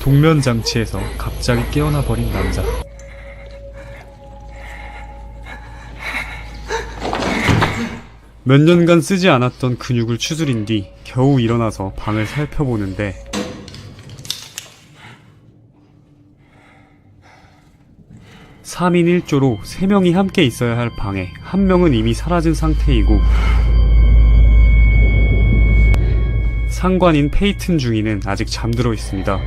동면장치에서 갑자기 깨어나 버린 남자. 몇 년간 쓰지 않았던 근육을 추스린 뒤 겨우 일어나서 방을 살펴보는데 (3인 1조로) 3명이 함께 있어야 할 방에 1명은 이미 사라진 상태이고 상관인 페이튼 중위는 아직 잠들어 있습니다.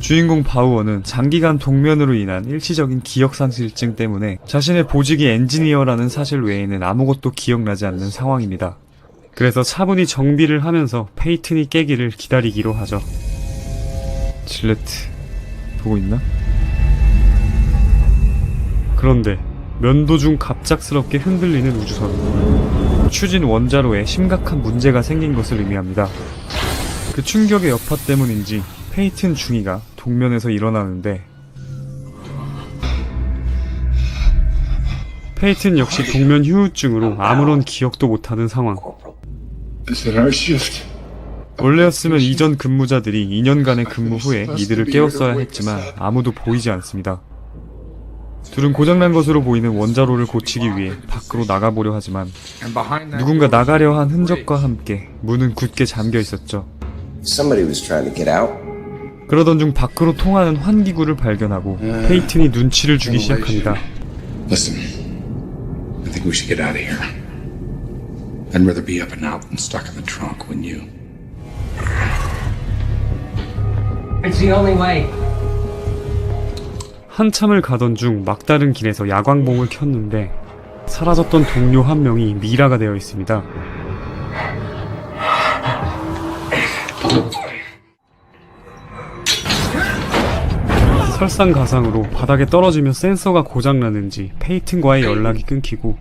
주인공 바우어는 장기간 동면으로 인한 일시적인 기억상실증 때문에 자신의 보직이 엔지니어라는 사실 외에는 아무것도 기억나지 않는 상황입니다. 그래서 차분히 정비를 하면서 페이튼이 깨기를 기다리기로 하죠. 질레트 보고 있나? 그런데 면도 중 갑작스럽게 흔들리는 우주선. 추진 원자로에 심각한 문제가 생긴 것을 의미합니다. 그 충격의 여파 때문인지 페이튼 중위가 동면에서 일어나는데 페이튼 역시 동면 휴유증으로 아무런 기억도 못하는 상황. 원래였으면 이전 근무자들이 2년간의 근무 후에 이들을 깨웠어야 했지만 아무도 보이지 않습니다. 둘은 고장난 것으로 보이는 원자로를 고치기 위해 밖으로 나가보려 하지만 누군가 나가려 한 흔적과 함께 문은 굳게 잠겨 있었죠. 그러던 중 밖으로 통하는 환기구를 발견하고 페이튼이 눈치를 주기 시작합니다. Listen, I think we should get out of here. I'd rather be up and out than stuck in the trunk, wouldn't you? It's the only way. 한참을 가던 중 막다른 길에서 야광봉을 켰는데 사라졌던 동료 한 명이 미라가 되어 있습니다. 설상가상으로 바닥에 떨어지며 센서가 고장나는지 페이튼과의 연락이 끊기고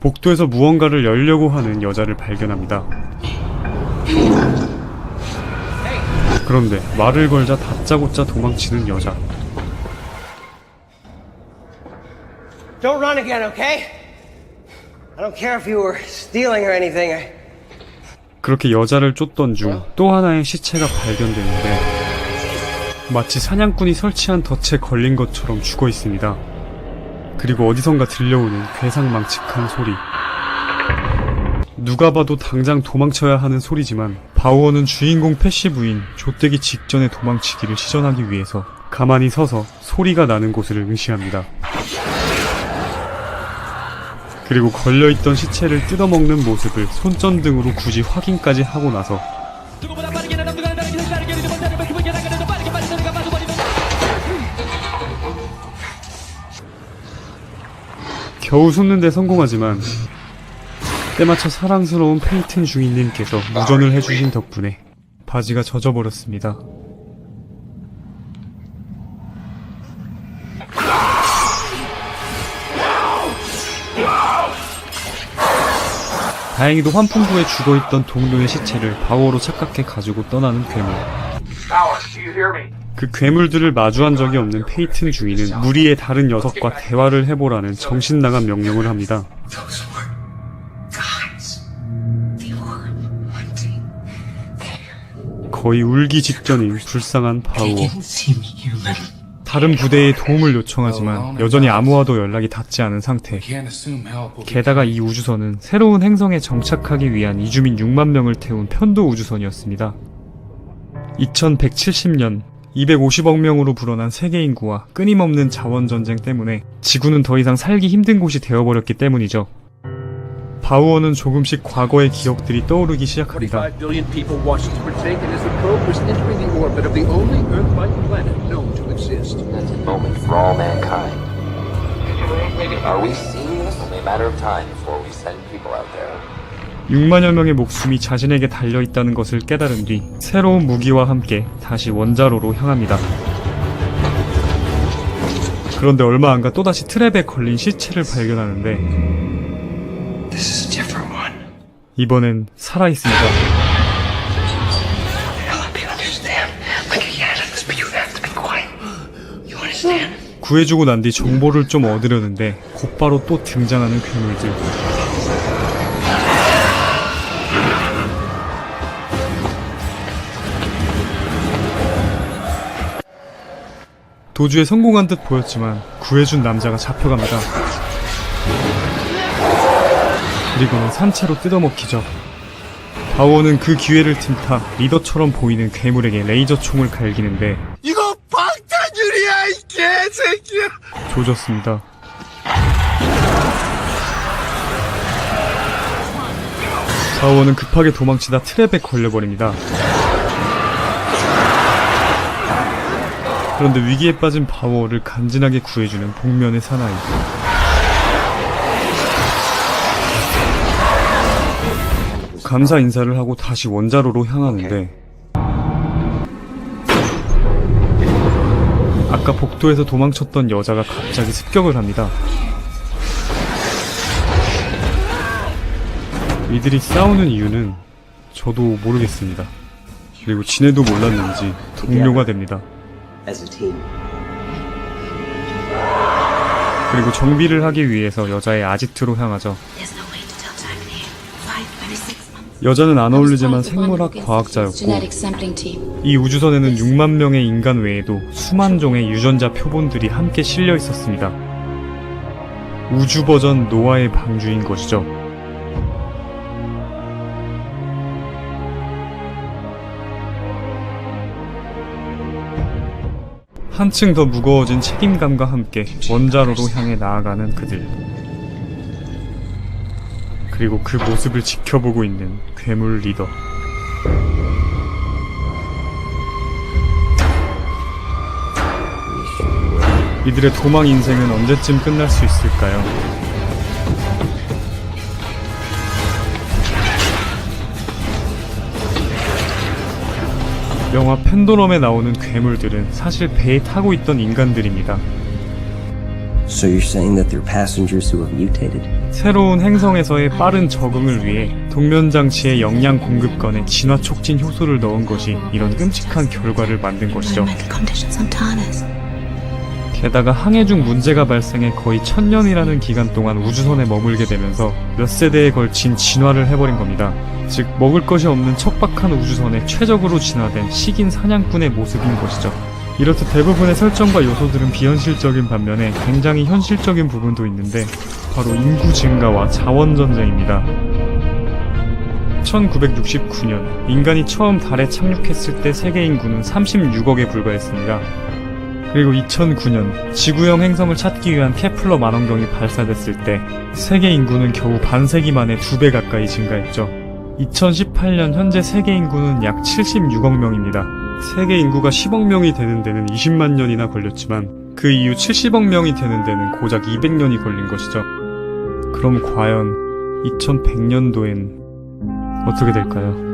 복도에서 무언가를 열려고 하는 여자를 발견합니다. 그런데 말을 걸자 다짜고짜 도망치는 여자. Don't run again, okay? I don't care if you were stealing or anything. 그렇게 여자를 쫓던 중 또 하나의 시체가 발견되는데 마치 사냥꾼이 설치한 덫에 걸린 것처럼 죽어 있습니다. 그리고 어디선가 들려오는 괴상망측한 소리. 누가 봐도 당장 도망쳐야 하는 소리지만 바우어는 주인공 패시브인 좆되기 직전에 도망치기를 시전하기 위해서 가만히 서서 소리가 나는 곳을 응시합니다. 그리고 걸려있던 시체를 뜯어먹는 모습을 손전등으로 굳이 확인까지 하고 나서 겨우 숨는 데 성공하지만 때마쳐 사랑스러운 페이튼 중위님께서 무전을 해주신 덕분에 바지가 젖어버렸습니다. 다행히도 환풍구에 죽어있던 동료의 시체를 바우어로 착각해 가지고 떠나는 괴물. 그 괴물들을 마주한 적이 없는 페이튼 중위는 무리의 다른 녀석과 대화를 해보라는 정신나간 명령을 합니다. 거의 울기 직전인 불쌍한 바우어. 다른 부대에 도움을 요청하지만 여전히 아무와도 연락이 닿지 않은 상태. 게다가 이 우주선은 새로운 행성에 정착하기 위한 이주민 6만 명을 태운 편도 우주선이었습니다. 2170년 250억 명으로 불어난 세계 인구와 끊임없는 자원전쟁 때문에 지구는 더 이상 살기 힘든 곳이 되어버렸기 때문이죠. 바우어는 조금씩 과거의 기억들이 떠오르기 시작합니다. (6만여) 명의 목숨이 자신에게 달려있다는 것을 깨달은 뒤 새로운 무기와 함께 다시 원자로로 향합니다. 그런데 얼마 안가 또다시 트랩에 걸린 시체를 발견하는데 이번엔 살아있습니다. 구해주고 난 뒤 정보를 좀 얻으려는데 곧바로 또 등장하는 괴물들. 도주에 성공한 듯 보였지만 구해준 남자가 잡혀갑니다. 그리고는 산채로 뜯어먹히죠. 바오는 그 기회를 틈타 리더처럼 보이는 괴물에게 레이저 총을 갈기는데 이거 방탄유리야 이 개새끼야. 조졌습니다. 바오는 급하게 도망치다 트랩에 걸려버립니다. 그런데 위기에 빠진 바오를 간지나게 구해주는 복면의 사나이. 감사 인사를 하고 다시 원자로로 향하는데 아까 복도에서 도망쳤던 여자가 갑자기 습격을 합니다. 이들이 싸우는 이유는 저도 모르겠습니다. 그리고 지네도 몰랐는지 동료가 됩니다. As a team. 그리고 정비를 하기 위해서 여자의 아지트로 향하죠. There's no way to tell time in here. 5, 26 months. 여자는 안 I was 어울리지만 part of the 생물학 Wonderful 과학자였고 Genetic Sampling Team. 이 우주선에는 6만 명의 인간 외에도 수만 종의 유전자 표본들이 함께 실려 있었습니다. 우주 버전 노아의 방주인 것이죠. 한층 더 무거워진 책임감과 함께 원자로로 향해 나아가는 그들. 그리고 그 모습을 지켜보고 있는 괴물 리더. 이들의 도망 인생은 언제쯤 끝날 수 있을까요? 영화 펜도럼에 나오는 괴물들은 사실 배에 타고 있던 인간들입니다. So you're saying that they're passengers who have mutated? 새로운 행성에서의 빠른 적응을 위해 동면장치의 영양 공급관에 진화 촉진 효소를 넣은 것이 이런 끔찍한 결과를 만든 것이죠. Environmental conditions on Tarnus. 게다가 항해 중 문제가 발생해 거의 1000년이라는 기간 동안 우주선에 머물게 되면서 몇 세대에 걸친 진화를 해버린 겁니다. 즉 먹을 것이 없는 척박한 우주선에 최적으로 진화된 식인 사냥꾼의 모습인 것이죠. 이렇듯 대부분의 설정과 요소들은 비현실적인 반면에 굉장히 현실적인 부분도 있는데 바로 인구 증가와 자원 전쟁입니다. 1969년 인간이 처음 달에 착륙했을 때 세계 인구는 36억에 불과했습니다. 그리고 2009년 지구형 행성을 찾기 위한 케플러 만원경이 발사됐을 때 세계 인구는 겨우 반세기 만에 2배 가까이 증가했죠. 2018년 현재 세계 인구는 약 76억 명입니다. 세계 인구가 10억 명이 되는 데는 20만 년이나 걸렸지만 그 이후 70억 명이 되는 데는 고작 200년이 걸린 것이죠. 그럼 과연 2100년도엔 어떻게 될까요?